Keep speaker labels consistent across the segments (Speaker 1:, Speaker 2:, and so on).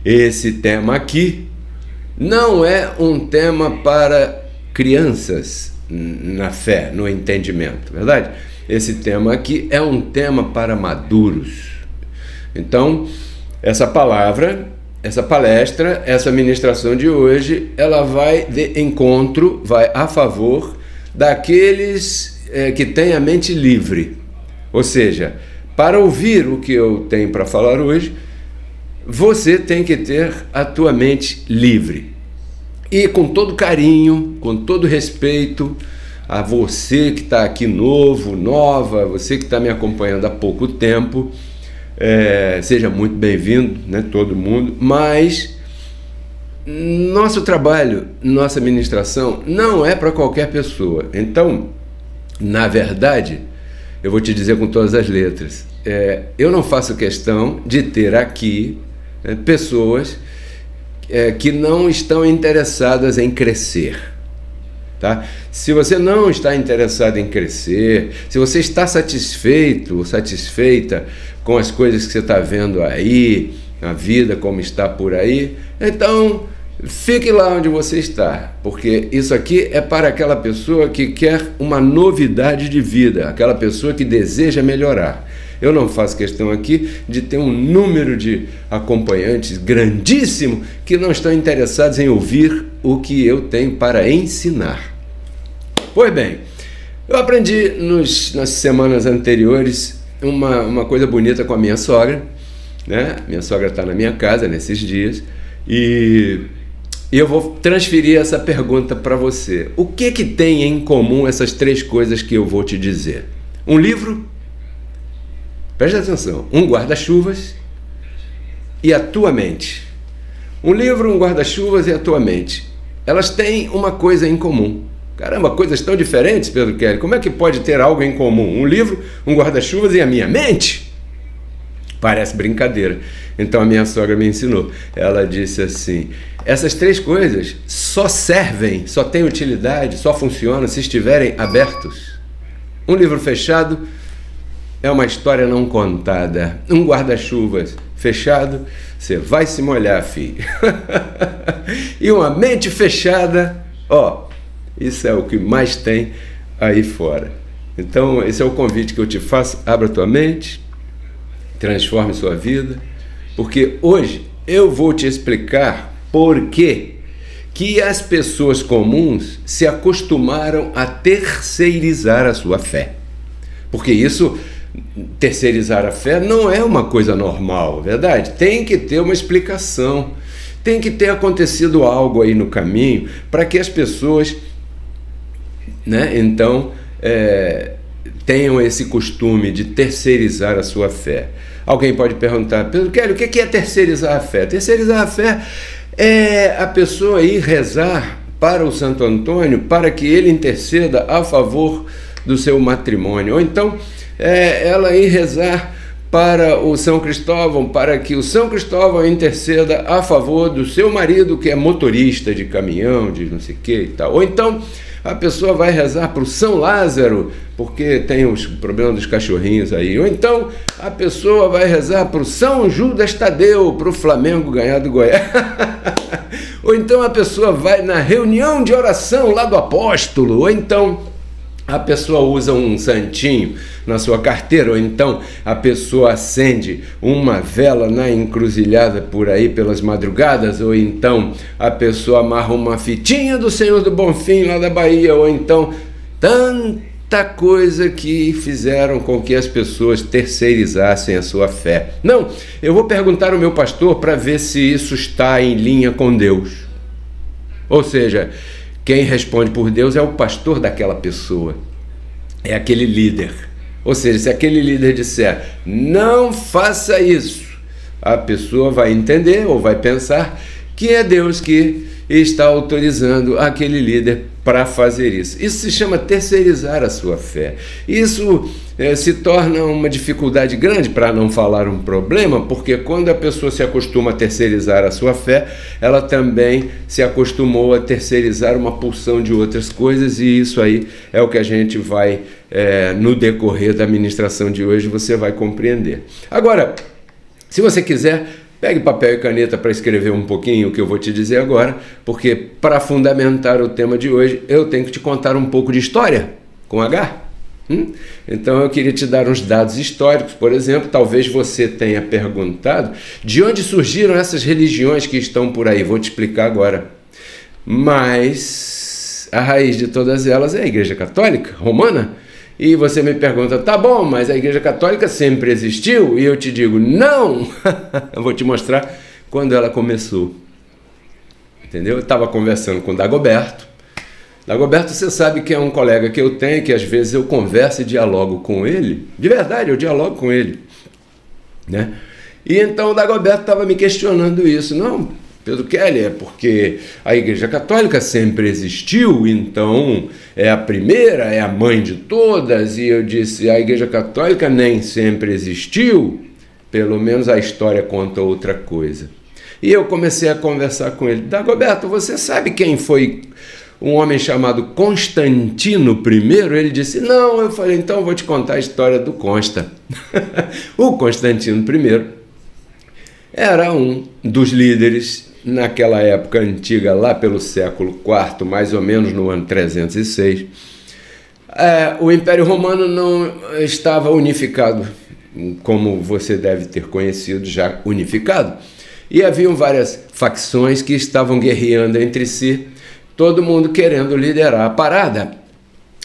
Speaker 1: Esse tema aqui não é um tema para crianças na fé, no entendimento, verdade? Esse tema aqui é um tema para maduros. Então, essa palavra, essa palestra, essa ministração de hoje, ela vai de encontro, vai a favor daqueles que têm a mente livre. Ou seja, para ouvir o que eu tenho para falar hoje, você tem que ter a tua mente livre. E com todo carinho, com todo respeito a você que está aqui novo, nova, você que está me acompanhando há pouco tempo, seja muito bem-vindo, né, todo mundo, mas nosso trabalho, nossa ministração não é para qualquer pessoa. Então, na verdade, eu vou te dizer com todas as letras, eu não faço questão de ter aqui pessoas que não estão interessadas em crescer, tá? Se você não está interessado em crescer, se você está satisfeito ou satisfeita com as coisas que você está vendo aí, a vida como está por aí, então fique lá onde você está, porque isso aqui é para aquela pessoa que quer uma novidade de vida, aquela pessoa que deseja melhorar. Eu não faço questão aqui de ter um número de acompanhantes grandíssimo que não estão interessados em ouvir o que eu tenho para ensinar. Pois bem, eu aprendi nas semanas anteriores uma coisa bonita com a minha sogra, né? Minha sogra está na minha casa nesses dias e eu vou transferir essa pergunta para você. O que tem em comum essas três coisas que eu vou te dizer? Um livro? Presta atenção, um guarda-chuvas e a tua mente. Um livro, um guarda-chuvas e a tua mente. Elas têm uma coisa em comum. Caramba, coisas tão diferentes, Pedro Kelly. Como é que pode ter algo em comum? Um livro, um guarda-chuvas e a minha mente? Parece brincadeira. Então a minha sogra me ensinou. Ela disse assim: essas 3 coisas só servem, só têm utilidade, só funcionam se estiverem abertos. Um livro fechado é uma história não contada. Um guarda-chuva fechado, você vai se molhar, filho. E uma mente fechada, isso é o que mais tem aí fora. Então, esse é o convite que eu te faço. Abra tua mente, transforme sua vida, porque hoje eu vou te explicar por que as pessoas comuns se acostumaram a terceirizar a sua fé. Porque isso, terceirizar a fé, não é uma coisa normal, verdade? Tem que ter uma explicação, tem que ter acontecido algo aí no caminho para que as pessoas, então, tenham esse costume de terceirizar a sua fé. Alguém pode perguntar: Pedro Kelly, o que é terceirizar a fé? Terceirizar a fé é a pessoa ir rezar para o Santo Antônio para que ele interceda a favor do seu matrimônio, ou então ela ir rezar para o São Cristóvão para que o São Cristóvão interceda a favor do seu marido que é motorista de caminhão, de não sei o que e tal, ou então a pessoa vai rezar para o São Lázaro, porque tem os problemas dos cachorrinhos aí. Ou então a pessoa vai rezar para o São Judas Tadeu, para o Flamengo ganhar do Goiás. Ou então a pessoa vai na reunião de oração lá do apóstolo. Ou então a pessoa usa um santinho na sua carteira, ou então a pessoa acende uma vela na encruzilhada por aí pelas madrugadas, ou então a pessoa amarra uma fitinha do Senhor do Bonfim lá da Bahia, ou então tanta coisa que fizeram com que as pessoas terceirizassem a sua fé. Não, eu vou perguntar ao meu pastor para ver se isso está em linha com Deus. Ou seja, quem responde por Deus é o pastor daquela pessoa, é aquele líder. Ou seja, se aquele líder disser, não faça isso, a pessoa vai entender ou vai pensar que é Deus que está autorizando aquele líder para fazer isso. Isso se chama terceirizar a sua fé. Isso se torna uma dificuldade grande, para não falar um problema, porque quando a pessoa se acostuma a terceirizar a sua fé, ela também se acostumou a terceirizar uma porção de outras coisas, e isso aí é o que a gente vai, no decorrer da ministração de hoje, você vai compreender. Agora, se você quiser, pegue papel e caneta para escrever um pouquinho o que eu vou te dizer agora, porque para fundamentar o tema de hoje, eu tenho que te contar um pouco de história, com H. Então eu queria te dar uns dados históricos. Por exemplo, talvez você tenha perguntado de onde surgiram essas religiões que estão por aí. Vou te explicar agora. Mas a raiz de todas elas é a Igreja Católica Romana. E você me pergunta, tá bom, mas a Igreja Católica sempre existiu? E eu te digo, não! Eu vou te mostrar quando ela começou. Entendeu? Eu estava conversando com o Dagoberto. Dagoberto, você sabe que é um colega que eu tenho, que às vezes eu converso e dialogo com ele. De verdade, eu dialogo com ele. Né? E então o Dagoberto estava me questionando isso. Não, Pedro Kelly, é porque a Igreja Católica sempre existiu, então é a primeira, é a mãe de todas. E eu disse, a Igreja Católica nem sempre existiu, pelo menos a história conta outra coisa. E eu comecei a conversar com ele. Dagoberto, você sabe quem foi um homem chamado Constantino I? Ele disse, não. Eu falei, então eu vou te contar a história do Consta. O Constantino I era um dos líderes naquela época antiga, lá pelo século IV, mais ou menos no ano 306. O Império Romano não estava unificado, como você deve ter conhecido, já unificado. E haviam várias facções que estavam guerreando entre si, todo mundo querendo liderar a parada.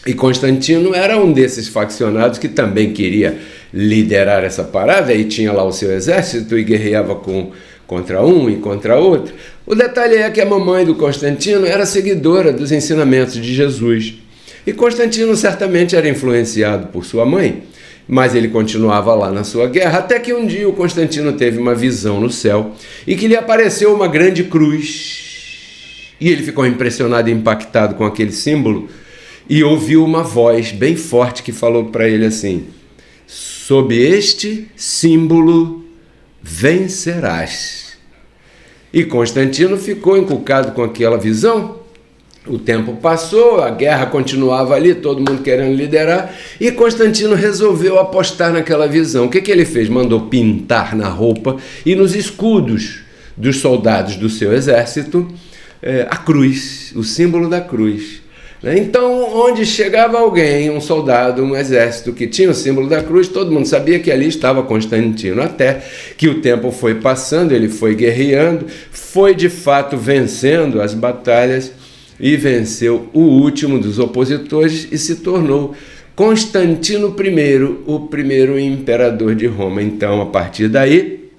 Speaker 1: E Constantino era um desses faccionados que também queria liderar essa parada e tinha lá o seu exército e guerreava contra um e contra outro. O detalhe é que a mamãe do Constantino era seguidora dos ensinamentos de Jesus. E Constantino certamente era influenciado por sua mãe, mas ele continuava lá na sua guerra, até que um dia o Constantino teve uma visão no céu e que lhe apareceu uma grande cruz. E ele ficou impressionado e impactado com aquele símbolo e ouviu uma voz bem forte que falou para ele assim, sob este símbolo vencerás. E Constantino ficou encucado com aquela visão. O tempo passou, a guerra continuava ali, todo mundo querendo liderar, e Constantino resolveu apostar naquela visão. O que ele fez? Mandou pintar na roupa e nos escudos dos soldados do seu exército a cruz, o símbolo da cruz. Então, onde chegava alguém, um soldado, um exército que tinha o símbolo da cruz, todo mundo sabia que ali estava Constantino. Até que o tempo foi passando, ele foi guerreando, foi de fato vencendo as batalhas e venceu o último dos opositores e se tornou Constantino I, o primeiro imperador de Roma. Então, a partir daí,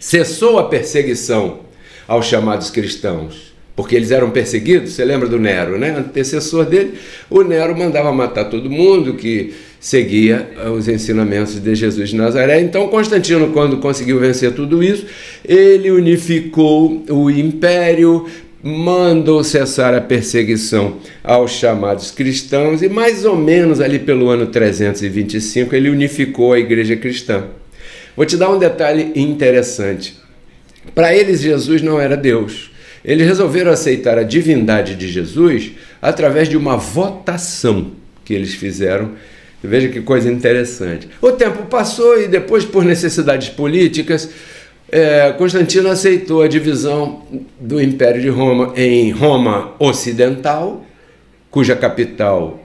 Speaker 1: cessou a perseguição aos chamados cristãos, porque eles eram perseguidos. Você lembra do Nero, né? Antecessor dele, o Nero mandava matar todo mundo que seguia os ensinamentos de Jesus de Nazaré. Então Constantino, quando conseguiu vencer tudo isso, ele unificou o império, mandou cessar a perseguição aos chamados cristãos e mais ou menos ali pelo ano 325 ele unificou a igreja cristã. Vou te dar um detalhe interessante. Para eles Jesus não era Deus. Eles resolveram aceitar a divindade de Jesus através de uma votação que eles fizeram. Veja que coisa interessante. O tempo passou e depois, por necessidades políticas, Constantino aceitou a divisão do Império de Roma em Roma Ocidental, cuja capital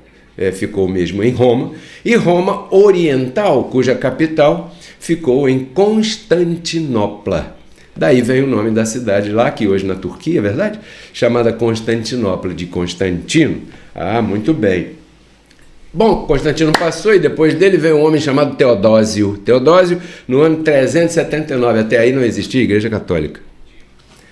Speaker 1: ficou mesmo em Roma, e Roma Oriental, cuja capital ficou em Constantinopla. Daí vem o nome da cidade lá, que hoje na Turquia, é verdade? Chamada Constantinopla, de Constantino. Ah, muito bem. Bom, Constantino passou e depois dele veio um homem chamado Teodósio. Teodósio, no ano 379, até aí não existia Igreja Católica.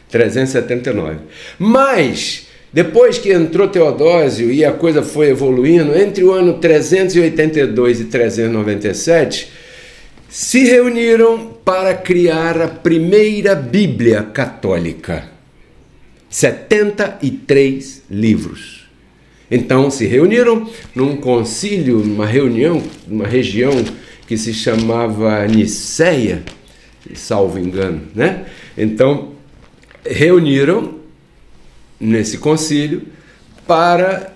Speaker 1: 379. Mas, depois que entrou Teodósio e a coisa foi evoluindo, entre o ano 382 e 397, se reuniram para criar a primeira Bíblia católica. 73 livros. Então se reuniram num concílio, numa reunião, numa região que se chamava Niceia, salvo engano, né? Então reuniram nesse concílio para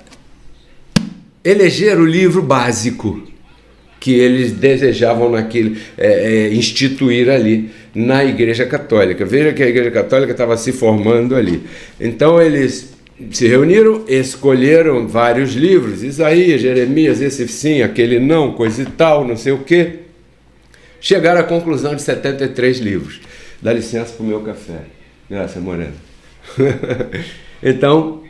Speaker 1: eleger o livro básico que eles desejavam instituir ali na Igreja Católica. Veja que a Igreja Católica estava se formando ali. Então eles se reuniram, escolheram vários livros, Isaías, Jeremias, esse sim, aquele não, coisa e tal, não sei o quê. Chegaram à conclusão de 73 livros. Dá licença para o meu café. Graças, Morena. Então,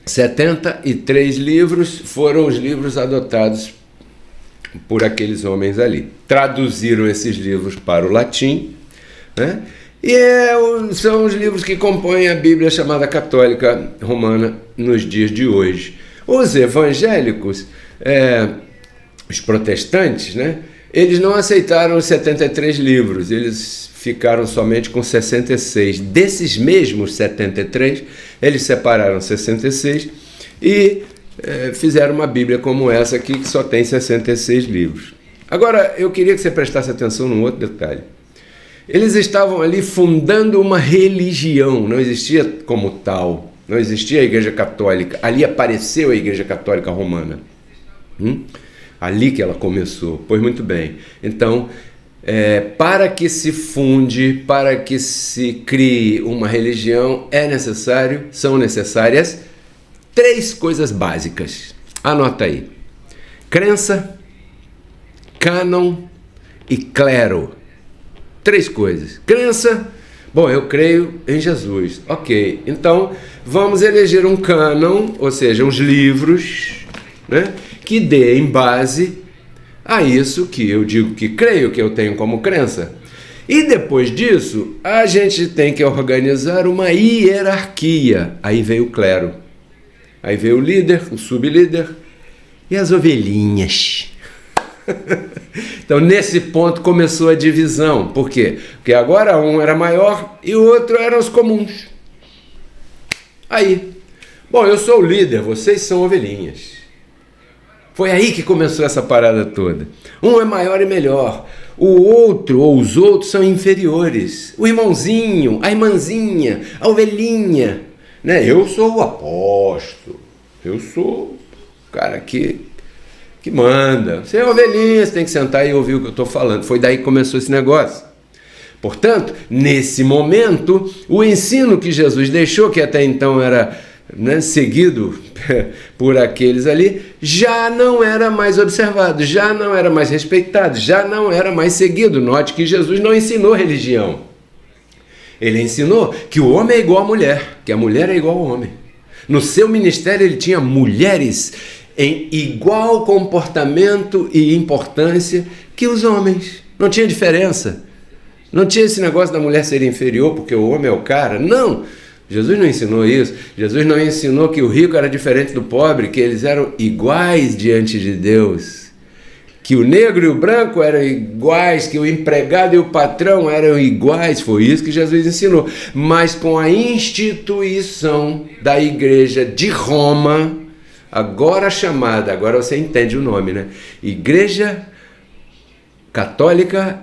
Speaker 1: 73 livros foram os livros adotados por aqueles homens ali. Traduziram esses livros para o latim, né? E são os livros que compõem a Bíblia chamada Católica Romana nos dias de hoje. Os evangélicos, os protestantes, né, eles não aceitaram os 73 livros, eles ficaram somente com 66. Desses mesmos 73, eles separaram 66 e fizeram uma Bíblia como essa aqui, que só tem 66 livros. Agora, eu queria que você prestasse atenção num outro detalhe. Eles estavam ali fundando uma religião, não existia como tal, não existia a Igreja Católica, ali apareceu a Igreja Católica Romana, ali que ela começou. Pois muito bem, então, para que se funde, para que se crie uma religião, são necessárias 3 coisas básicas, anota aí: crença, cânon e clero. 3 coisas. Crença, bom, eu creio em Jesus. Ok, então vamos eleger um cânon, ou seja, uns livros, né, que deem base a isso que eu digo que creio, que eu tenho como crença. E depois disso, a gente tem que organizar uma hierarquia. Aí veio o clero. Aí veio o líder, o sublíder e as ovelhinhas. Então, nesse ponto começou a divisão. Por quê? Porque agora um era maior e o outro eram os comuns. Aí, bom, eu sou o líder, vocês são ovelhinhas. Foi aí que começou essa parada toda. Um é maior e melhor. O outro, ou os outros, são inferiores. O irmãozinho, a irmãzinha, a ovelhinha. Né? Eu sou o apóstolo. Eu sou o cara que manda. Você é ovelhinha, você tem que sentar e ouvir o que eu estou falando. Foi daí que começou esse negócio. Portanto, nesse momento, o ensino que Jesus deixou, que até então era, né, seguido por aqueles ali, já não era mais observado, já não era mais respeitado, já não era mais seguido. Note que Jesus não ensinou religião. Ele ensinou que o homem é igual à mulher, que a mulher é igual ao homem. No seu ministério ele tinha mulheres em igual comportamento e importância que os homens. Não tinha diferença. Não tinha esse negócio da mulher ser inferior porque o homem é o cara. Não! Jesus não ensinou isso. Jesus não ensinou que o rico era diferente do pobre, que eles eram iguais diante de Deus. Que o negro e o branco eram iguais, que o empregado e o patrão eram iguais. Foi isso que Jesus ensinou. Mas com a instituição da Igreja de Roma, agora chamada, agora você entende o nome, né? Igreja Católica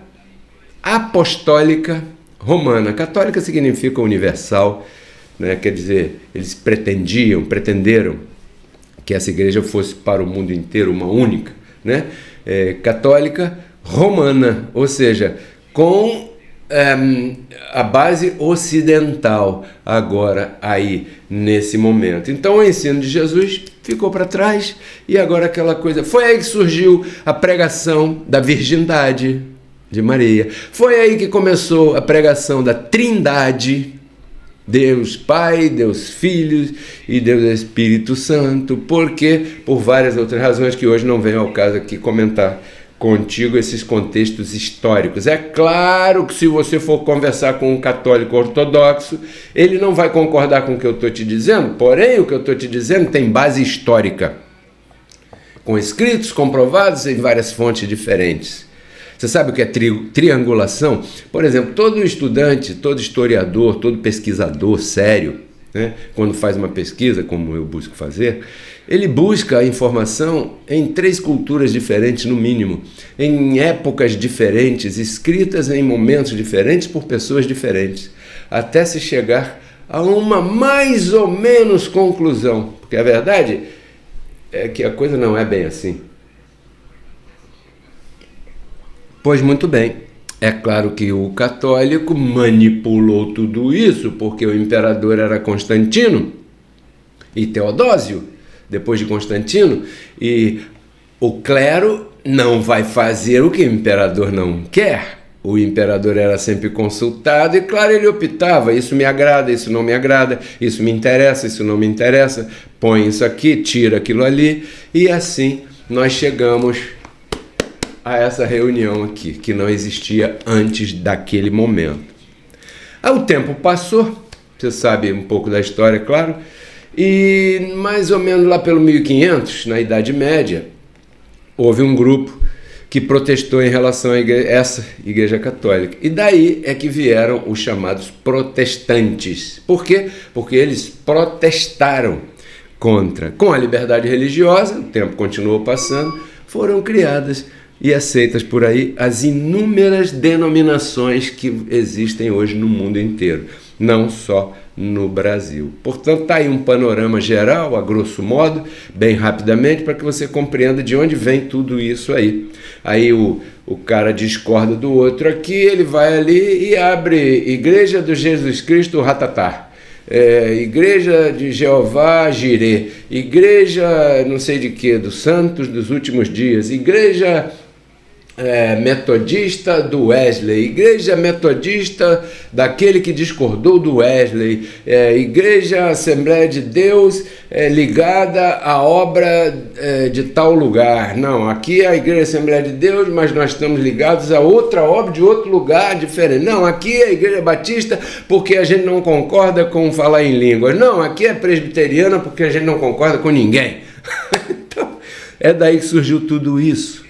Speaker 1: Apostólica Romana. Católica significa universal, né? Quer dizer, eles pretenderam que essa igreja fosse para o mundo inteiro uma única, né? Católica Romana, ou seja, com a base ocidental agora aí nesse momento. Então o ensino de Jesus ficou para trás e agora aquela coisa, foi aí que surgiu a pregação da virgindade de Maria, foi aí que começou a pregação da Trindade, Deus Pai, Deus Filho e Deus Espírito Santo, porque por várias outras razões que hoje não vem ao caso aqui comentar contigo esses contextos históricos. É claro que se você for conversar com um católico ortodoxo, ele não vai concordar com o que eu estou te dizendo, porém o que eu estou te dizendo tem base histórica, com escritos comprovados em várias fontes diferentes. Você sabe o que é triangulação? Por exemplo, todo estudante, todo historiador, todo pesquisador sério, né, quando faz uma pesquisa, como eu busco fazer, ele busca a informação em 3 culturas diferentes, no mínimo, em épocas diferentes, escritas em momentos diferentes por pessoas diferentes, até se chegar a uma mais ou menos conclusão. Porque a verdade é que a coisa não é bem assim. Pois muito bem, é claro que o católico manipulou tudo isso, porque o imperador era Constantino e Teodósio, depois de Constantino, e o clero não vai fazer o que o imperador não quer. O imperador era sempre consultado e, claro, ele optava, isso me agrada, isso não me agrada, isso me interessa, isso não me interessa, põe isso aqui, tira aquilo ali, e assim nós chegamos a essa reunião aqui, que não existia antes daquele momento. Aí o tempo passou, você sabe um pouco da história, claro, e mais ou menos lá pelo 1500, na Idade Média, houve um grupo que protestou em relação a essa Igreja Católica. E daí é que vieram os chamados protestantes. Por quê? Porque eles protestaram contra. Com a liberdade religiosa, o tempo continuou passando, foram criadas e aceitas por aí as inúmeras denominações que existem hoje no mundo inteiro, não só no Brasil. Portanto, está aí um panorama geral, a grosso modo, bem rapidamente, para que você compreenda de onde vem tudo isso aí. Aí o cara discorda do outro aqui, ele vai ali e abre Igreja do Jesus Cristo Ratatá, Igreja de Jeová Jirê, Igreja não sei de que, dos Santos dos Últimos Dias, Igreja metodista do Wesley, Igreja metodista daquele que discordou do Wesley, Igreja Assembleia de Deus ligada à obra de tal lugar. Não, aqui é a Igreja Assembleia de Deus, mas nós estamos ligados a outra obra de outro lugar diferente. Não, aqui é a Igreja Batista porque a gente não concorda com falar em línguas. Não, aqui é presbiteriana porque a gente não concorda com ninguém. Então, é daí que surgiu tudo isso.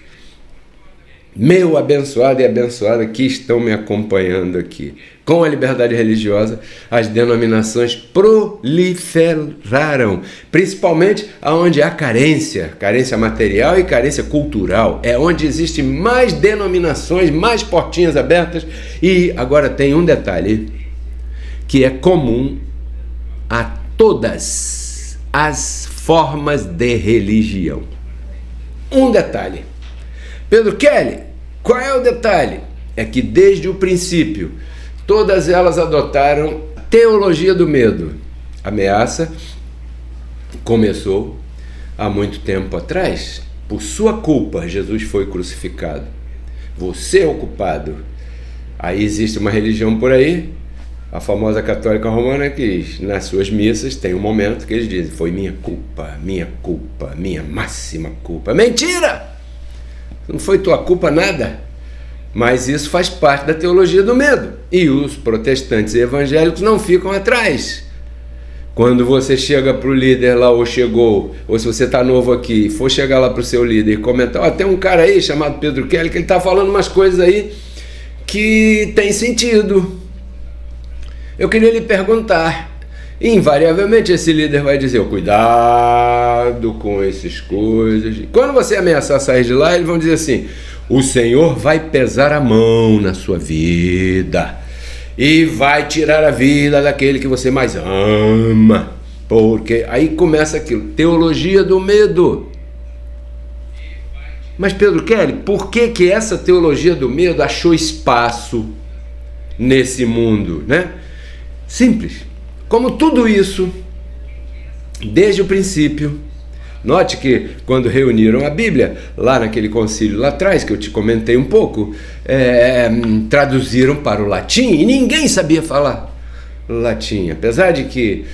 Speaker 1: meu abençoado e abençoada que estão me acompanhando aqui. Com a liberdade religiosa, as denominações proliferaram, principalmente onde há carência material e carência cultural. É onde existem mais denominações, mais portinhas abertas. E agora tem um detalhe que é comum a todas as formas de religião. Um detalhe. Pedro Kelly, qual é o detalhe? É que desde o princípio, todas elas adotaram teologia do medo. A ameaça começou há muito tempo atrás. Por sua culpa, Jesus foi crucificado. Você é o culpado. Aí existe uma religião por aí, a famosa católica romana, que nas suas missas tem um momento que eles dizem: foi minha culpa, minha máxima culpa. Mentira! Não foi tua culpa nada. Mas isso faz parte da teologia do medo. E os protestantes e evangélicos não ficam atrás. Quando você chega para o líder lá, ou chegou, ou se você está novo aqui, for chegar lá para o seu líder e comentar: tem um cara aí chamado Pedro Kelly que ele está falando umas coisas aí que tem sentido. Eu queria lhe perguntar. Invariavelmente esse líder vai dizer: cuidado com essas coisas. Quando você ameaçar sair de lá, eles vão dizer assim: o Senhor vai pesar a mão na sua vida e vai tirar a vida daquele que você mais ama. Porque aí começa aquilo, teologia do medo. Mas Pedro Kelly, por que essa teologia do medo achou espaço nesse mundo, né? Simples. Como tudo isso, desde o princípio, note que quando reuniram a Bíblia, lá naquele concílio lá atrás, que eu te comentei um pouco, traduziram para o latim e ninguém sabia falar latim. Apesar de que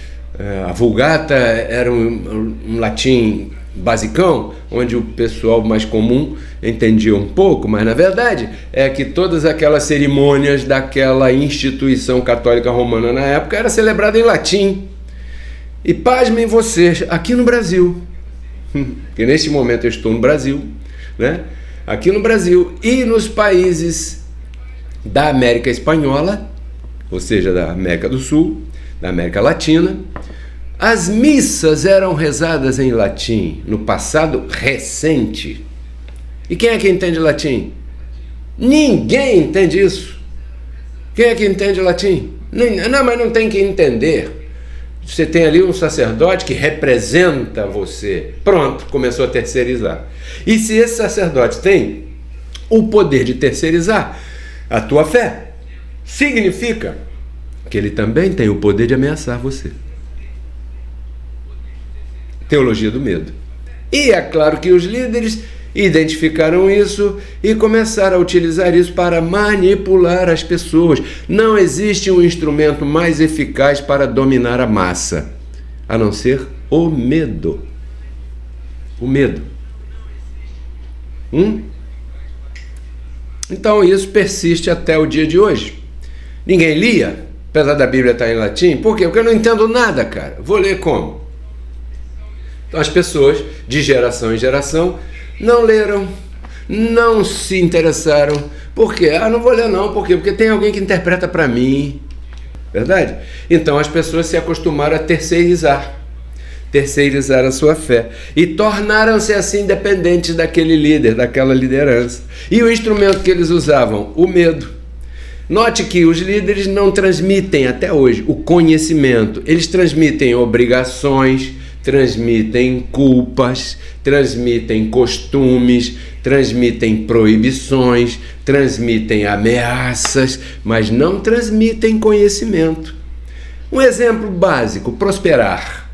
Speaker 1: a Vulgata era um latim basicão, onde o pessoal mais comum entendia um pouco, mas na verdade é que todas aquelas cerimônias daquela instituição católica romana na época era celebrada em latim. E pasmem vocês, aqui no Brasil, que neste momento eu estou no Brasil, né? Aqui no Brasil e nos países da América Espanhola, ou seja, da América do Sul, da América Latina, as missas eram rezadas em latim no passado recente. E quem é que entende latim? Ninguém entende isso. Quem é que entende latim? Não, mas não tem que entender. Você tem ali um sacerdote que representa você. Pronto, começou a terceirizar. E se esse sacerdote tem o poder de terceirizar a tua fé, significa que ele também tem o poder de ameaçar você. Teologia do medo. E é claro que os líderes identificaram isso e começaram a utilizar isso para manipular as pessoas. Não existe um instrumento mais eficaz para dominar a massa, a não ser o medo. O medo. Então isso persiste até o dia de hoje. Ninguém lia, apesar da Bíblia estar em latim. Por quê? Porque eu não entendo nada, cara. Vou ler como? Então as pessoas, de geração em geração, não leram, não se interessaram. Por quê? Não vou ler não. Por quê? Porque tem alguém que interpreta para mim. Verdade? Então as pessoas se acostumaram a terceirizar a sua fé. E tornaram-se assim dependentes daquele líder, daquela liderança. E o instrumento que eles usavam? O medo. Note que os líderes não transmitem até hoje o conhecimento. Eles transmitem obrigações, transmitem culpas, transmitem costumes, transmitem proibições, transmitem ameaças, mas não transmitem conhecimento. Um exemplo básico: prosperar.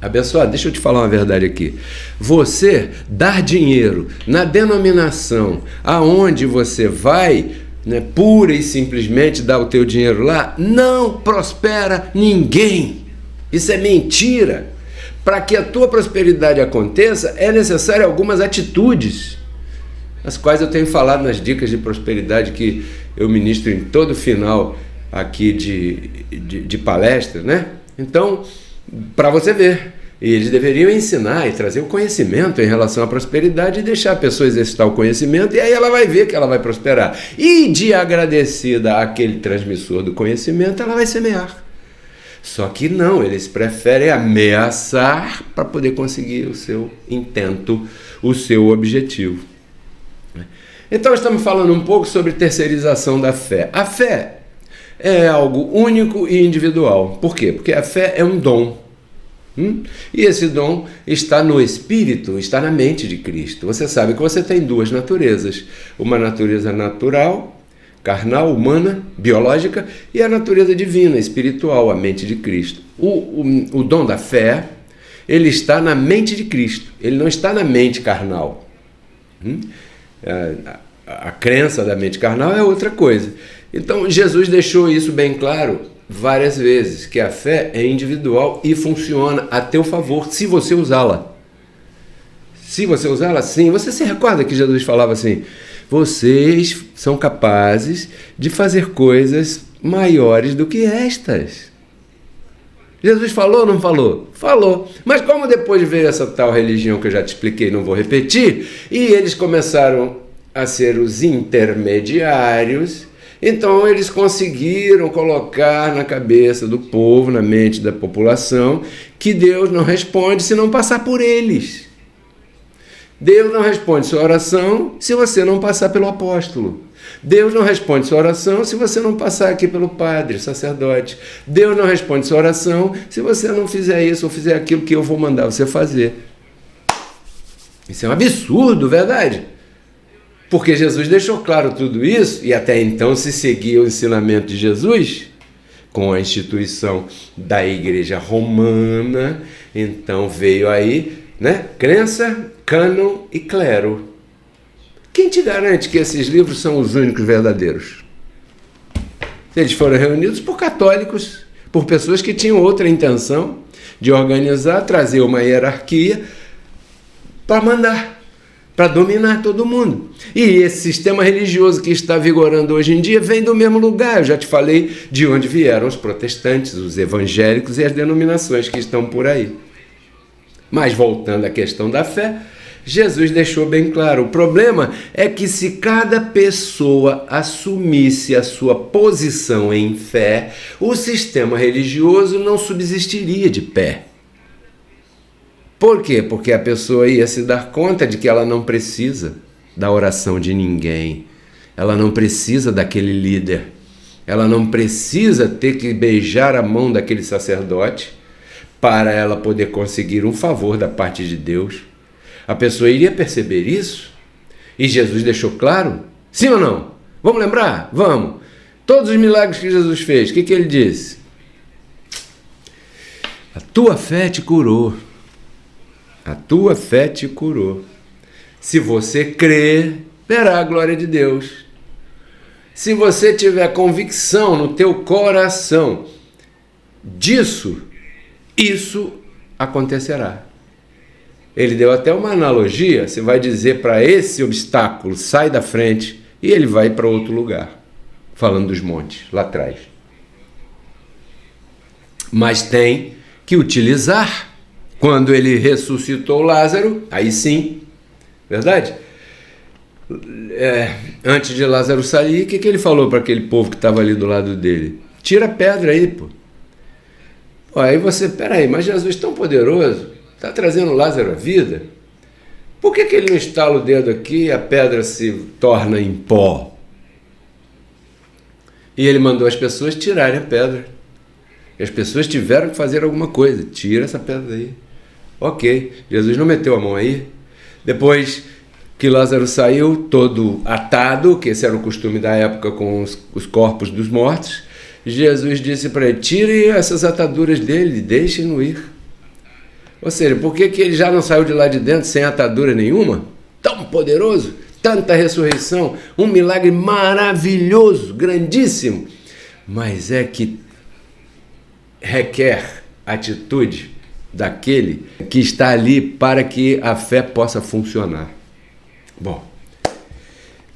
Speaker 1: Abençoado, deixa eu te falar uma verdade aqui. Você dar dinheiro na denominação aonde você vai, né, pura e simplesmente dar o teu dinheiro lá, não prospera ninguém. Isso é mentira. Para que a tua prosperidade aconteça, é necessário algumas atitudes, as quais eu tenho falado nas dicas de prosperidade que eu ministro em todo final aqui de palestra, né? Então, para você ver, E eles deveriam ensinar e trazer o conhecimento em relação à prosperidade e deixar a pessoa exercitar o conhecimento, e aí ela vai ver que ela vai prosperar. E de agradecida àquele transmissor do conhecimento, ela vai semear. Só que não, eles preferem ameaçar para poder conseguir o seu intento, o seu objetivo. Então estamos falando um pouco sobre terceirização da fé. A fé é algo único e individual. Por quê? Porque a fé é um dom. E esse dom está no Espírito, está na mente de Cristo. Você sabe que você tem duas naturezas. Uma natureza natural, carnal, humana, biológica, e a natureza divina, espiritual, a mente de Cristo. O dom da fé, ele está na mente de Cristo. Ele não está na mente carnal. A crença da mente carnal é outra coisa. Então Jesus deixou isso bem claro várias vezes, que a fé é individual e funciona a teu favor, se você usá-la. Se você usá-la, sim. Você se recorda que Jesus falava assim: vocês são capazes de fazer coisas maiores do que estas. Jesus falou ou não falou? Falou. Mas como depois veio essa tal religião que eu já te expliquei, não vou repetir, e eles começaram a ser os intermediários, então eles conseguiram colocar na cabeça do povo, na mente da população, que Deus não responde se não passar por eles. Deus não responde sua oração se você não passar pelo apóstolo. Deus não responde sua oração se você não passar aqui pelo padre, sacerdote. Deus não responde sua oração se você não fizer isso ou fizer aquilo que eu vou mandar você fazer. Isso é um absurdo, verdade? Porque Jesus deixou claro tudo isso, e até então se seguia o ensinamento de Jesus, com a instituição da Igreja Romana. Então veio aí, crença, cânon e clero. Quem te garante que esses livros são os únicos verdadeiros? Eles foram reunidos por católicos, por pessoas que tinham outra intenção de organizar, trazer uma hierarquia para mandar, para dominar todo mundo. E esse sistema religioso que está vigorando hoje em dia vem do mesmo lugar. Eu já te falei de onde vieram os protestantes, os evangélicos e as denominações que estão por aí. Mas voltando à questão da fé, Jesus deixou bem claro, o problema é que se cada pessoa assumisse a sua posição em fé, o sistema religioso não subsistiria de pé. Por quê? Porque a pessoa ia se dar conta de que ela não precisa da oração de ninguém, ela não precisa daquele líder, ela não precisa ter que beijar a mão daquele sacerdote para ela poder conseguir um favor da parte de Deus. A pessoa iria perceber isso, e Jesus deixou claro, sim ou não? Vamos lembrar? Vamos. Todos os milagres que Jesus fez, o que ele disse? A tua fé te curou. A tua fé te curou. Se você crer, verá a glória de Deus. Se você tiver convicção no teu coração disso, isso acontecerá. Ele deu até uma analogia, você vai dizer para esse obstáculo, sai da frente, e ele vai para outro lugar, falando dos montes, lá atrás. Mas tem que utilizar. Quando ele ressuscitou Lázaro, aí sim, verdade? Antes de Lázaro sair, o que ele falou para aquele povo que estava ali do lado dele? Tira a pedra aí, pô. Aí você, peraí, mas Jesus tão poderoso, está trazendo Lázaro à vida? Por que ele não estala o dedo aqui e a pedra se torna em pó? E ele mandou as pessoas tirarem a pedra. E as pessoas tiveram que fazer alguma coisa. Tira essa pedra aí. Ok, Jesus não meteu a mão aí. Depois que Lázaro saiu todo atado, que esse era o costume da época com os corpos dos mortos, Jesus disse para ele, tire essas ataduras dele, deixem-no ir. Ou seja, por que ele já não saiu de lá de dentro sem atadura nenhuma? Tão poderoso, tanta ressurreição, um milagre maravilhoso, grandíssimo. Mas é que requer atitude daquele que está ali para que a fé possa funcionar. Bom,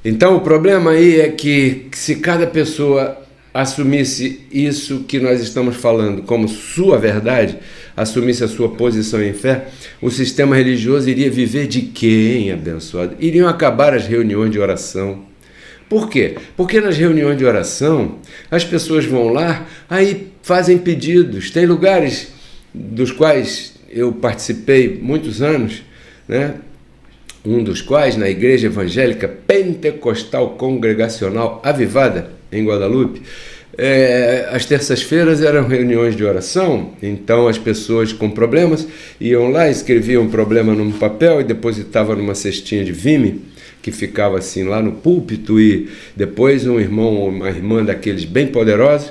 Speaker 1: então o problema aí é que se cada pessoa assumisse isso que nós estamos falando como sua verdade, assumisse a sua posição em fé, o sistema religioso iria viver de quê, hein, abençoado? Iriam acabar as reuniões de oração. Por quê? Porque nas reuniões de oração, as pessoas vão lá, aí fazem pedidos. Tem lugares dos quais eu participei muitos anos, né? Um dos quais na Igreja Evangélica Pentecostal Congregacional Avivada, em Guadalupe, as terças-feiras eram reuniões de oração, então as pessoas com problemas iam lá, escreviam um problema num papel e depositavam numa cestinha de vime, que ficava assim lá no púlpito, e depois um irmão ou uma irmã daqueles bem poderosos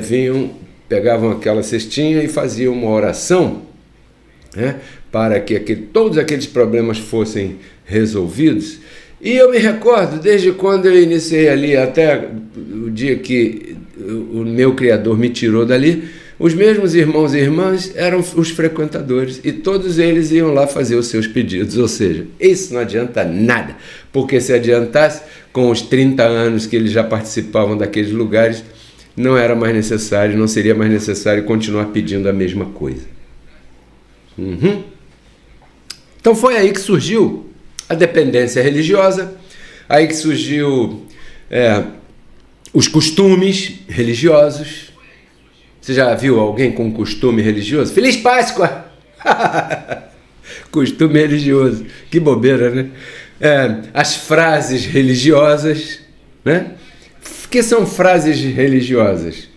Speaker 1: vinham, pegavam aquela cestinha e faziam uma oração, né, para que todos aqueles problemas fossem resolvidos. E eu me recordo, desde quando eu iniciei ali, até o dia que o meu Criador me tirou dali, os mesmos irmãos e irmãs eram os frequentadores e todos eles iam lá fazer os seus pedidos. Ou seja, isso não adianta nada, porque se adiantasse, com os 30 anos que eles já participavam daqueles lugares, não era mais necessário, não seria mais necessário continuar pedindo a mesma coisa. Então foi aí que surgiu a dependência religiosa, aí que surgiu os costumes religiosos. Você já viu alguém com costume religioso? Feliz Páscoa! Costume religioso, que bobeira, né? As frases religiosas, né? O que são frases religiosas?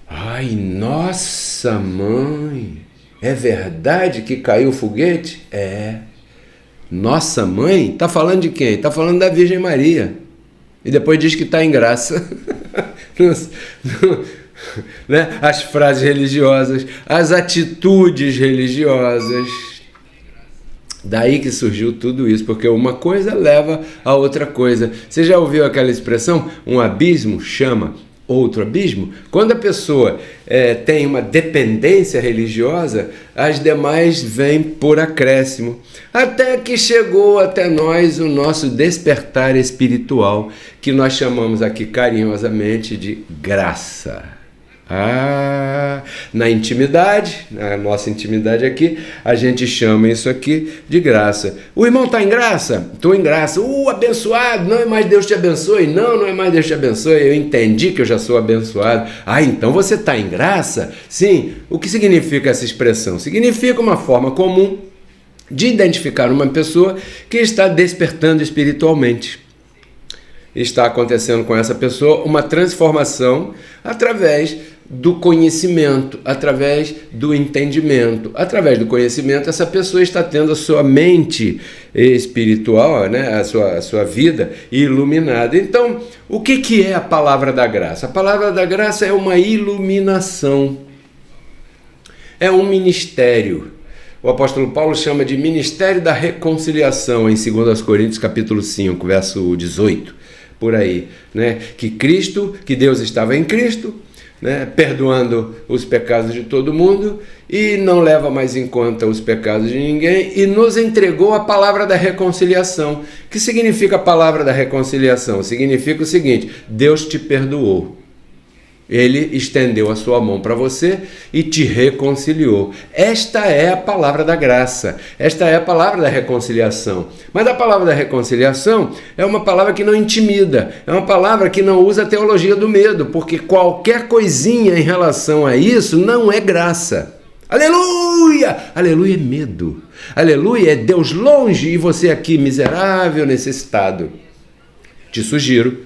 Speaker 1: Ai, nossa mãe, é verdade que caiu o foguete? Nossa mãe? Está falando de quem? Está falando da Virgem Maria. E depois diz que está em graça. Né? As frases religiosas, as atitudes religiosas. Daí que surgiu tudo isso, porque uma coisa leva a outra coisa. Você já ouviu aquela expressão? Um abismo chama outro abismo? Quando a pessoa tem uma dependência religiosa, as demais vêm por acréscimo. Até que chegou até nós o nosso despertar espiritual, que nós chamamos aqui carinhosamente de graça. Na intimidade, na nossa intimidade aqui, a gente chama isso aqui de graça. O irmão está em graça? Estou em graça. Abençoado, não é mais Deus te abençoe? Não, não é mais Deus te abençoe, eu entendi que eu já sou abençoado. Então você está em graça? Sim. O que significa essa expressão? Significa uma forma comum de identificar uma pessoa que está despertando espiritualmente. Está acontecendo com essa pessoa uma transformação através do conhecimento, através do entendimento. Através do conhecimento, essa pessoa está tendo a sua mente espiritual, né, a sua vida iluminada. Então, o que é a palavra da graça? A palavra da graça é uma iluminação, é um ministério. O apóstolo Paulo chama de ministério da reconciliação em 2 Coríntios capítulo 5, verso 18, por aí, né? Que Deus estava em Cristo, né, perdoando os pecados de todo mundo e não leva mais em conta os pecados de ninguém, e nos entregou a palavra da reconciliação. O que significa a palavra da reconciliação? Significa o seguinte: Deus te perdoou. Ele estendeu a sua mão para você e te reconciliou. Esta é a palavra da graça. Esta é a palavra da reconciliação. Mas a palavra da reconciliação é uma palavra que não intimida. É uma palavra que não usa a teologia do medo, porque qualquer coisinha em relação a isso não é graça. Aleluia! Aleluia é medo. Aleluia é Deus longe e você aqui miserável, necessitado. Te sugiro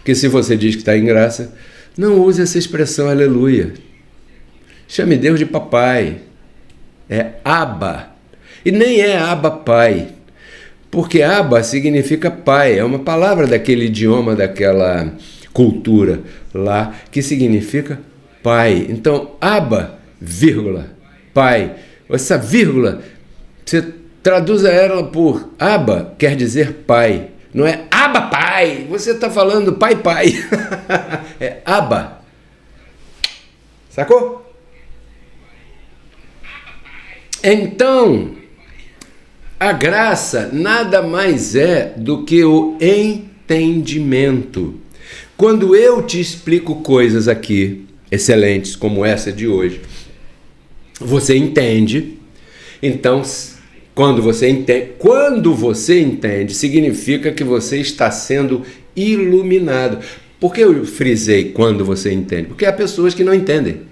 Speaker 1: que, se você diz que está em graça, não use essa expressão aleluia. Chame Deus de papai. É Abba. E nem é Abba pai. Porque Abba significa pai. É uma palavra daquele idioma, daquela cultura lá, que significa pai. Então, Abba, vírgula, pai. Essa vírgula, você traduza ela por Abba, quer dizer pai. Não é Abba pai, você está falando pai. É Abba. Sacou? Então, a graça nada mais é do que o entendimento. Quando eu te explico coisas aqui, excelentes como essa de hoje, você entende. Então, quando você entende, significa que você está sendo iluminado. Por que eu frisei quando você entende? Porque há pessoas que não entendem.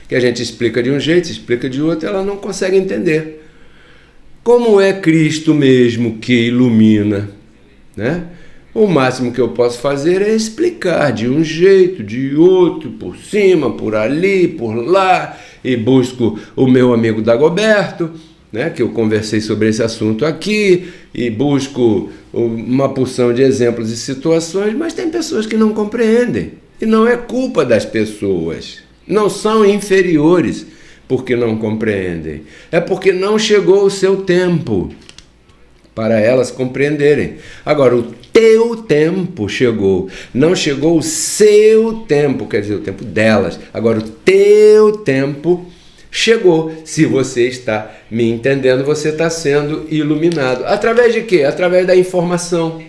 Speaker 1: Que a gente explica de um jeito, explica de outro, ela não consegue entender. Como é Cristo mesmo que ilumina, né? O máximo que eu posso fazer é explicar de um jeito, de outro, por cima, por ali, por lá, e busco o meu amigo Dagoberto, né, que eu conversei sobre esse assunto aqui, e busco uma porção de exemplos e situações, mas tem pessoas que não compreendem. E não é culpa das pessoas. Não são inferiores porque não compreendem. É porque não chegou o seu tempo para elas compreenderem. Agora, o teu tempo chegou. Não chegou o seu tempo, quer dizer, o tempo delas. Agora, o teu tempo chegou. Se você está me entendendo, você está sendo iluminado. Através de quê? Através da informação.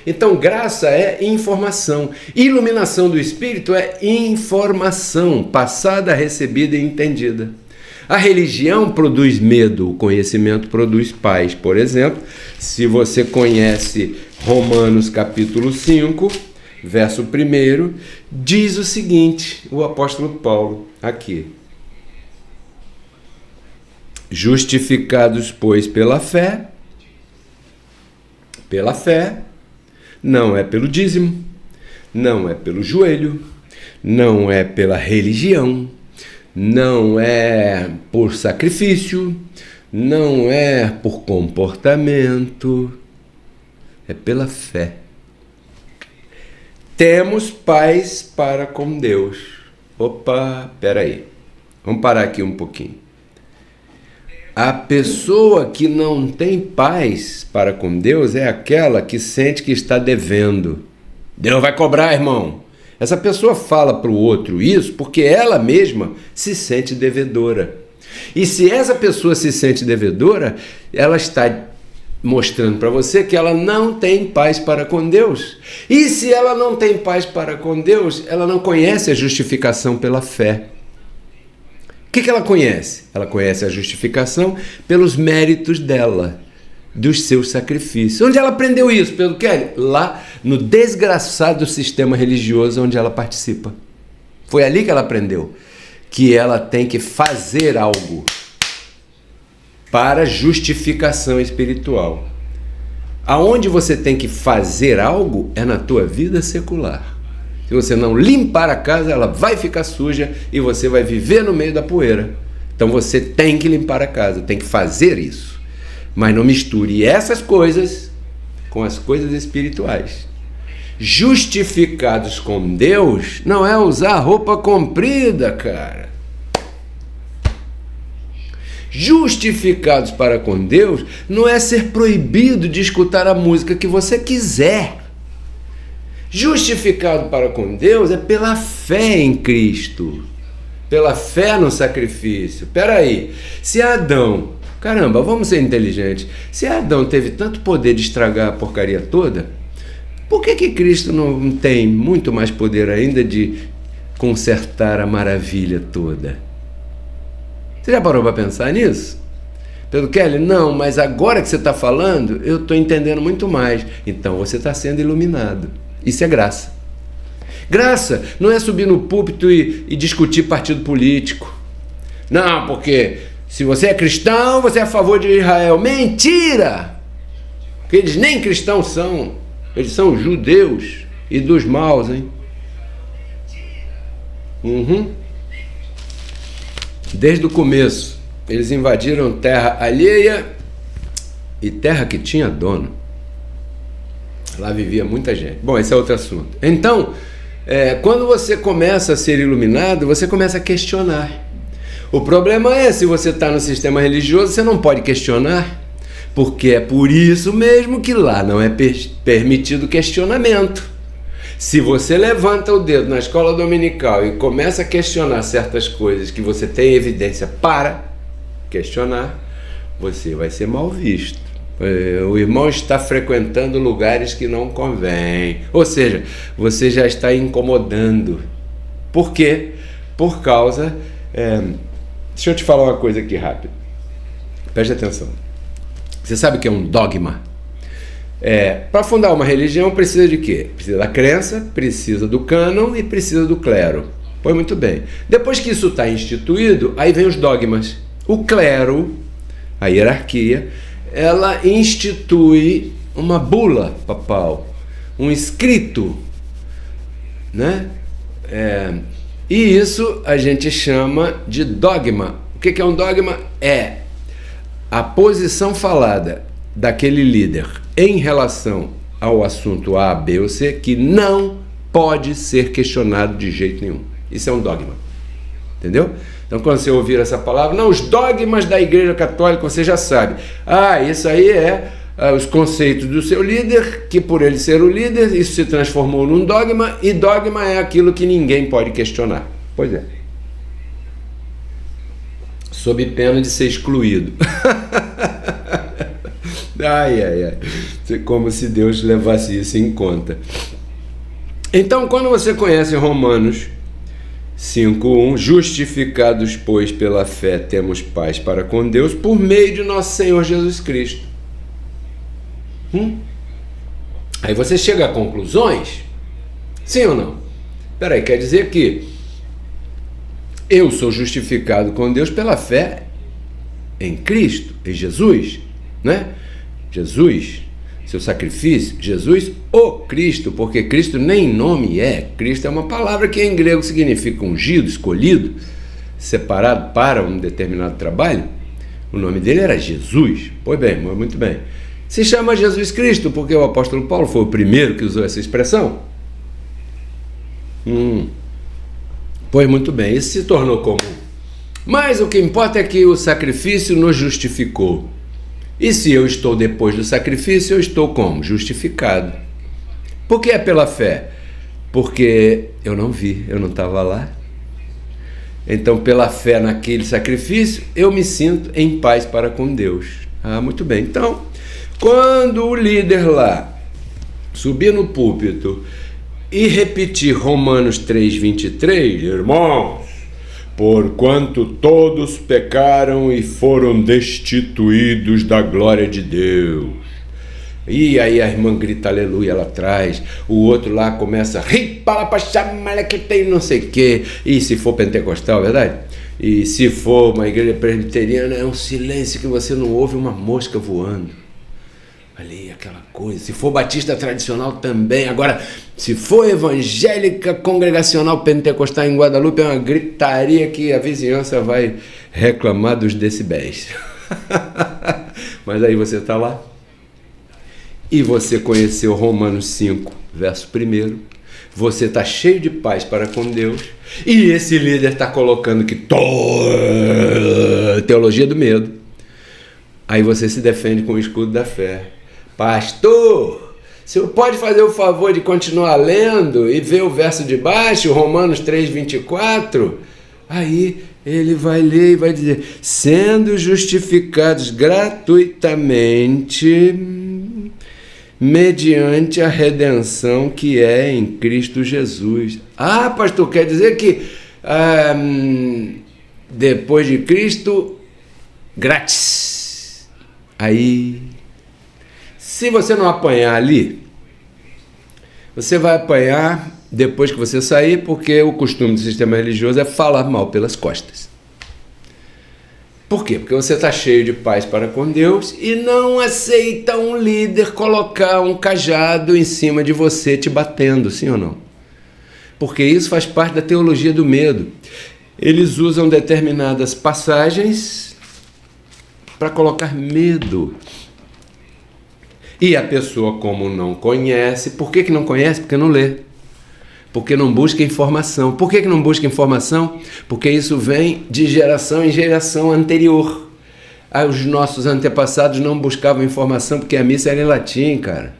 Speaker 1: Então, graça é informação. Iluminação do Espírito é informação passada, recebida e entendida. A religião produz medo, o conhecimento produz paz. Por exemplo, se você conhece Romanos capítulo 5, verso 1, diz o seguinte, o apóstolo Paulo, aqui. Justificados, pois, pela fé, não é pelo dízimo, não é pelo joelho, não é pela religião, não é por sacrifício, não é por comportamento, é pela fé. Temos paz para com Deus. Opa, peraí, vamos parar aqui um pouquinho. A pessoa que não tem paz para com Deus é aquela que sente que está devendo. Deus vai cobrar, irmão. Essa pessoa fala para o outro isso porque ela mesma se sente devedora. E se essa pessoa se sente devedora, ela está mostrando para você que ela não tem paz para com Deus. E se ela não tem paz para com Deus, ela não conhece a justificação pela fé. O que ela conhece? Ela conhece a justificação pelos méritos dela, dos seus sacrifícios. Onde ela aprendeu isso, Pedro Kelly? Lá no desgraçado sistema religioso onde ela participa. Foi ali que ela aprendeu que ela tem que fazer algo para justificação espiritual. Aonde você tem que fazer algo é na tua vida secular. Se você não limpar a casa, ela vai ficar suja e você vai viver no meio da poeira. Então você tem que limpar a casa, tem que fazer isso. Mas não misture essas coisas com as coisas espirituais. Justificados com Deus não é usar roupa comprida, cara. Justificados para com Deus não é ser proibido de escutar a música que você quiser. Justificado para com Deus é pela fé em Cristo, pela fé no sacrifício. Peraí, se Adão, caramba, vamos ser inteligentes, se Adão teve tanto poder de estragar a porcaria toda, por que Cristo não tem muito mais poder ainda de consertar a maravilha toda? Você já parou para pensar nisso? Pedro Kelly, não, mas agora que você está falando, eu estou entendendo muito mais. Então você está sendo iluminado. Isso é graça. Graça não é subir no púlpito e discutir partido político. Não, porque se você é cristão, você é a favor de Israel. Mentira! Porque eles nem cristãos são. Eles são judeus e dos maus, hein? Desde o começo, eles invadiram terra alheia e terra que tinha dono. Lá vivia muita gente. Bom, esse é outro assunto. Então, quando você começa a ser iluminado, você começa a questionar. O problema é, se você está no sistema religioso, você não pode questionar, porque é por isso mesmo que lá não é permitido questionamento. Se você levanta o dedo na escola dominical e começa a questionar certas coisas que você tem evidência para questionar, você vai ser mal visto. O irmão está frequentando lugares que não convém. Ou seja, você já está incomodando. Por quê? Por causa... deixa eu te falar uma coisa aqui rápido. Preste atenção. Você sabe o que é um dogma? Para fundar uma religião precisa de quê? Precisa da crença, precisa do cânon e precisa do clero. Pois muito bem. Depois que isso está instituído, aí vem os dogmas. O clero, a hierarquia, ela institui uma bula papal, um escrito, né? E isso a gente chama de dogma. O que é um dogma? É a posição falada daquele líder em relação ao assunto A, B ou C que não pode ser questionado de jeito nenhum. Isso é um dogma. Entendeu? Então, quando você ouvir essa palavra, não, os dogmas da Igreja Católica, você já sabe. Isso aí os conceitos do seu líder, que por ele ser o líder, isso se transformou num dogma, e dogma é aquilo que ninguém pode questionar. Pois é. Sob pena de ser excluído. Como se Deus levasse isso em conta. Então, quando você conhece Romanos 5:1, justificados, pois, pela fé, temos paz para com Deus por meio de nosso Senhor Jesus Cristo. Aí você chega a conclusões? Sim ou não? Peraí, quer dizer que eu sou justificado com Deus pela fé em Cristo, em Jesus, né? Jesus, seu sacrifício, Jesus, o Cristo, porque Cristo nem nome é. Cristo é uma palavra que em grego significa ungido, escolhido, separado para um determinado trabalho. O nome dele era Jesus. Pois bem, muito bem. Se chama Jesus Cristo porque o apóstolo Paulo foi o primeiro que usou essa expressão. Pois muito bem, isso se tornou comum. Mas o que importa é que o sacrifício nos justificou. E se eu estou depois do sacrifício, eu estou como? Justificado. Por que é pela fé? Porque eu não vi, eu não estava lá. Então, pela fé naquele sacrifício, eu me sinto em paz para com Deus. Muito bem. Então, quando o líder lá subir no púlpito e repetir Romanos 3:23, irmãos, porquanto todos pecaram e foram destituídos da glória de Deus. E aí a irmã grita aleluia lá atrás, o outro lá começa que tem não sei o que, e se for pentecostal, verdade? E se for uma igreja presbiteriana, é um silêncio que você não ouve uma mosca voando. Ali, aquela coisa. Se for batista tradicional também. Agora, se for evangélica congregacional pentecostal em Guadalupe, é uma gritaria que a vizinhança vai reclamar dos decibéis. Mas aí você está lá e você conheceu Romanos 5, verso 1. Você está cheio de paz para com Deus e esse líder está colocando que teologia do medo. Aí você se defende com o escudo da fé. Pastor, o senhor pode fazer o favor de continuar lendo e ver o verso de baixo, Romanos 3:24? Aí ele vai ler e vai dizer, sendo justificados gratuitamente mediante a redenção que é em Cristo Jesus. Pastor, quer dizer que depois de Cristo, grátis. Aí... se você não apanhar ali, você vai apanhar depois que você sair, porque o costume do sistema religioso é falar mal pelas costas. Por quê? Porque você está cheio de paz para com Deus e não aceita um líder colocar um cajado em cima de você te batendo, sim ou não? Porque isso faz parte da teologia do medo. Eles usam determinadas passagens para colocar medo. E a pessoa, como não conhece, por que não conhece? Porque não lê. Porque não busca informação. Por que não busca informação? Porque isso vem de geração em geração anterior. Os nossos antepassados não buscavam informação porque a missa era em latim, cara.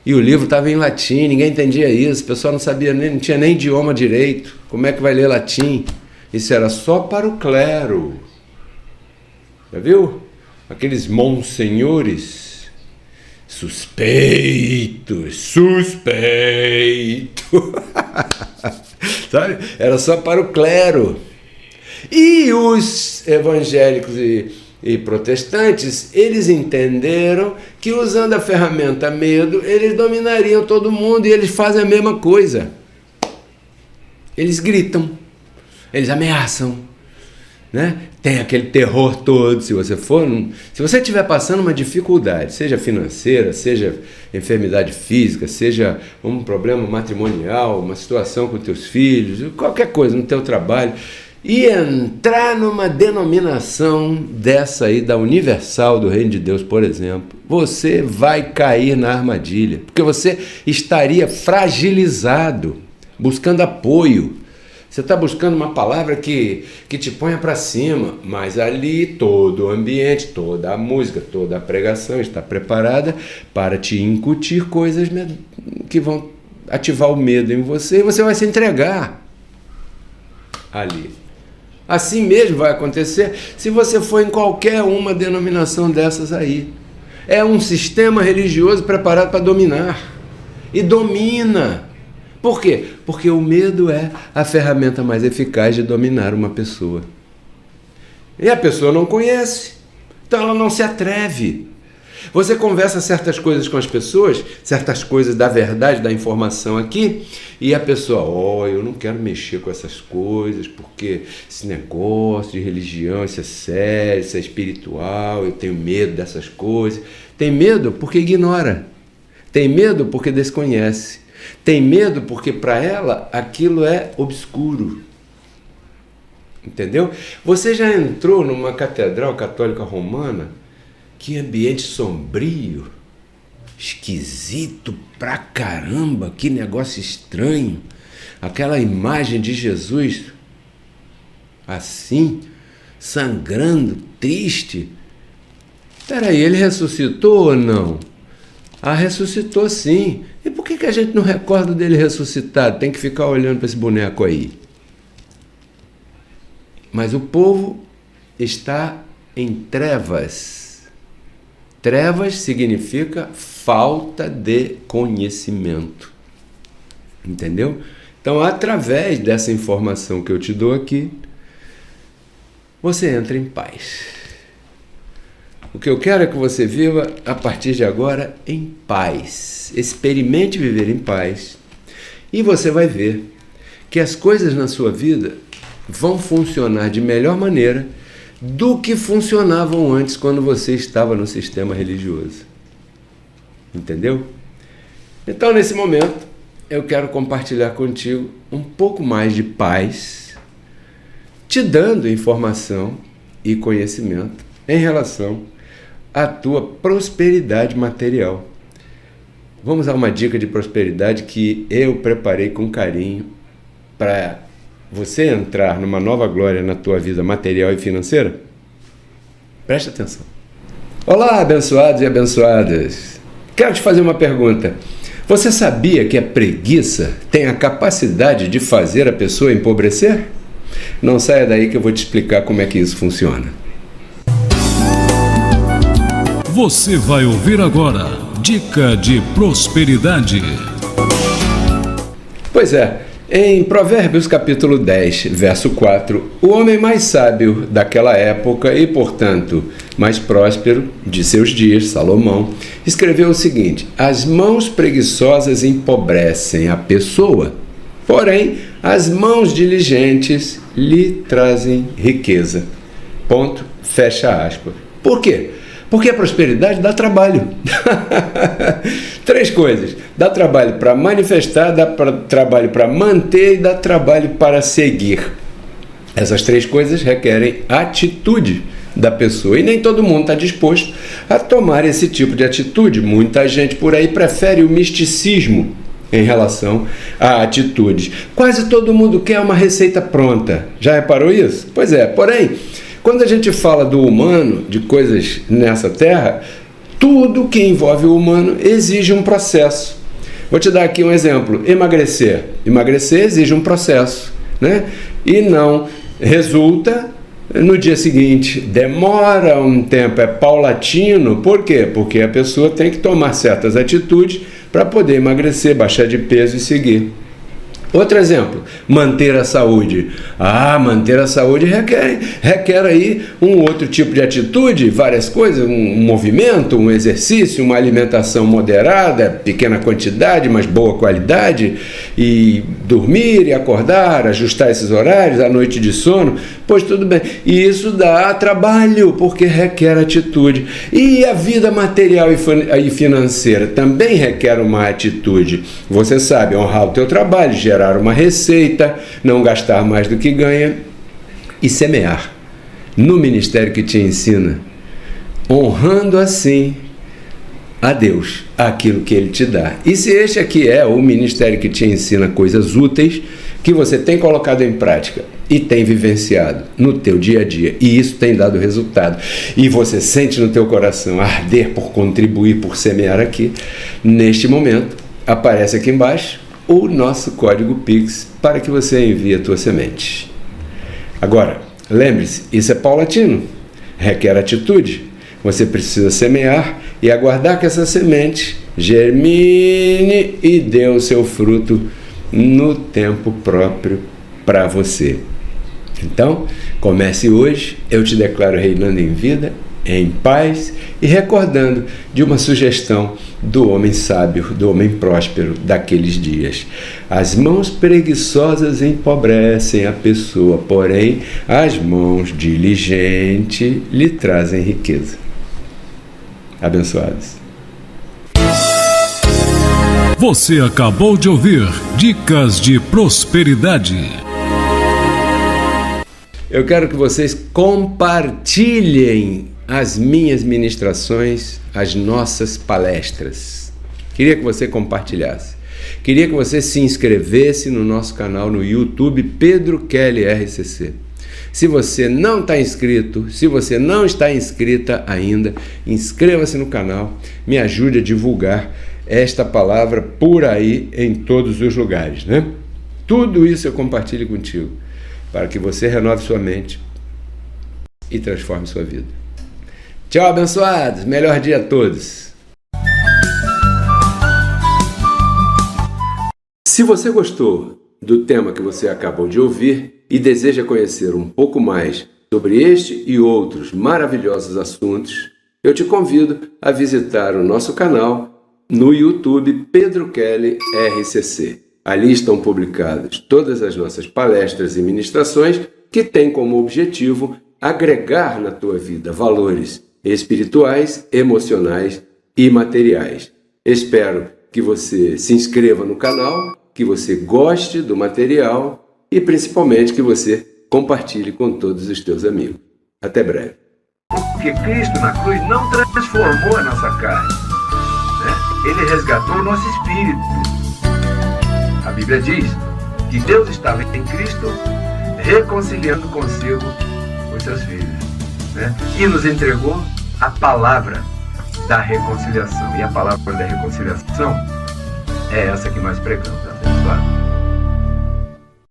Speaker 1: E o livro estava em latim, ninguém entendia isso, o pessoal não sabia, não tinha nem idioma direito. Como é que vai ler latim? Isso era só para o clero. Já viu? aqueles monsenhores suspeitos, sabe? Era só para o clero. E os evangélicos e protestantes, eles entenderam que usando a ferramenta medo, eles dominariam todo mundo, e eles fazem a mesma coisa. Eles gritam, eles ameaçam, né? Tem aquele terror todo. Se você estiver passando uma dificuldade, seja financeira, seja enfermidade física, seja um problema matrimonial, uma situação com teus filhos, qualquer coisa no teu trabalho, e entrar numa denominação dessa aí, da Universal do Reino de Deus, por exemplo, você vai cair na armadilha, porque você estaria fragilizado, buscando apoio. Você está buscando uma palavra que te ponha para cima, mas ali todo o ambiente, toda a música, toda a pregação está preparada para te incutir coisas que vão ativar o medo em você, e você vai se entregar ali. Assim mesmo vai acontecer se você for em qualquer uma denominação dessas aí. É um sistema religioso preparado para dominar. E domina. Por quê? Porque o medo é a ferramenta mais eficaz de dominar uma pessoa. E a pessoa não conhece. Então ela não se atreve. Você conversa certas coisas com as pessoas, certas coisas da verdade, da informação aqui, e a pessoa, eu não quero mexer com essas coisas, porque esse negócio de religião, isso é sério, isso é espiritual, eu tenho medo dessas coisas. Tem medo porque ignora. Tem medo porque desconhece. Tem medo porque para ela aquilo é obscuro. Entendeu? Você já entrou numa catedral católica romana? Que ambiente sombrio, esquisito pra caramba, que negócio estranho. Aquela imagem de Jesus assim, sangrando, triste. Peraí, ele ressuscitou ou não? Ah, ressuscitou sim. E por que a gente não recorda dele ressuscitado? Tem que ficar olhando para esse boneco aí. Mas o povo está em trevas. Trevas significa falta de conhecimento. Entendeu? Então, através dessa informação que eu te dou aqui, você entra em paz. O que eu quero é que você viva, a partir de agora, em paz. Experimente viver em paz. E você vai ver que as coisas na sua vida vão funcionar de melhor maneira do que funcionavam antes quando você estava no sistema religioso. Entendeu? Então, nesse momento, eu quero compartilhar contigo um pouco mais de paz, te dando informação e conhecimento em relação à tua prosperidade material. Vamos a uma dica de prosperidade que eu preparei com carinho para você entrar numa nova glória na tua vida material e financeira? Preste atenção. Olá, abençoados e abençoadas. Quero te fazer uma pergunta. Você sabia que a preguiça tem a capacidade de fazer a pessoa empobrecer? Não saia daí que eu vou te explicar como é que isso funciona.
Speaker 2: Você vai ouvir agora Dica de Prosperidade.
Speaker 1: Pois é. Em Provérbios capítulo 10, verso 4, o homem mais sábio daquela época e, portanto, mais próspero de seus dias, Salomão, escreveu o seguinte: as mãos preguiçosas empobrecem a pessoa, porém, as mãos diligentes lhe trazem riqueza. Ponto, fecha aspas. Por quê? Porque a prosperidade dá trabalho. 3 coisas. Dá trabalho para manifestar, dá trabalho para manter e dá trabalho para seguir. Essas 3 coisas requerem atitude da pessoa. E nem todo mundo está disposto a tomar esse tipo de atitude. Muita gente por aí prefere o misticismo em relação a atitudes. Quase todo mundo quer uma receita pronta. Já reparou isso? Pois é, porém, quando a gente fala do humano, de coisas nessa terra, tudo que envolve o humano exige um processo. Vou te dar aqui um exemplo. Emagrecer. Emagrecer exige um processo, né? E não resulta no dia seguinte. Demora um tempo, é paulatino. Por quê? Porque a pessoa tem que tomar certas atitudes para poder emagrecer, baixar de peso e seguir. Outro exemplo, manter a saúde. Manter a saúde requer aí um outro tipo de atitude, várias coisas, um movimento, um exercício, uma alimentação moderada, pequena quantidade, mas boa qualidade, e dormir e acordar, ajustar esses horários, a noite de sono, pois tudo bem. E isso dá trabalho, porque requer atitude. E a vida material e financeira também requer uma atitude. Você sabe, honrar o teu trabalho, gerar uma receita, não gastar mais do que ganha e semear no ministério que te ensina, honrando assim a Deus, aquilo que Ele te dá. E se este aqui é o ministério que te ensina coisas úteis, que você tem colocado em prática e tem vivenciado no teu dia a dia, e isso tem dado resultado, e você sente no teu coração arder por contribuir, por semear aqui, neste momento, aparece aqui embaixo o nosso código Pix para que você envie a tua semente. Agora, lembre-se, isso é paulatino, requer atitude. Você precisa semear e aguardar que essa semente germine e dê o seu fruto no tempo próprio para você. Então, comece hoje, eu te declaro reinando em vida, em paz, e recordando de uma sugestão do homem sábio, do homem próspero daqueles dias. As mãos preguiçosas empobrecem a pessoa, porém as mãos diligentes lhe trazem riqueza. Abençoados.
Speaker 2: Você acabou de ouvir Dicas de Prosperidade.
Speaker 1: Eu quero que vocês compartilhem as minhas ministrações, as nossas palestras. Queria que você compartilhasse. Queria que você se inscrevesse no nosso canal no YouTube, Pedro Kelly RCC. Se você não está inscrito, se você não está inscrita ainda, inscreva-se no canal, me ajude a divulgar esta palavra por aí em todos os lugares, né? Tudo isso eu compartilho contigo, para que você renove sua mente e transforme sua vida. Tchau, abençoados! Melhor dia a todos! Se você gostou do tema que você acabou de ouvir e deseja conhecer um pouco mais sobre este e outros maravilhosos assuntos, eu te convido a visitar o nosso canal no YouTube Pedro Kelly RCC. Ali estão publicadas todas as nossas palestras e ministrações que têm como objetivo agregar na tua vida valores espirituais, emocionais e materiais. Espero que você se inscreva no canal, que você goste do material e principalmente que você compartilhe com todos os teus amigos. Até breve.
Speaker 3: Porque Cristo na cruz não transformou a nossa carne, né? Ele resgatou o nosso espírito. A Bíblia diz que Deus estava em Cristo reconciliando consigo os seus filhos, né? E nos entregou a palavra da reconciliação. E a palavra da reconciliação é essa que nós pregamos.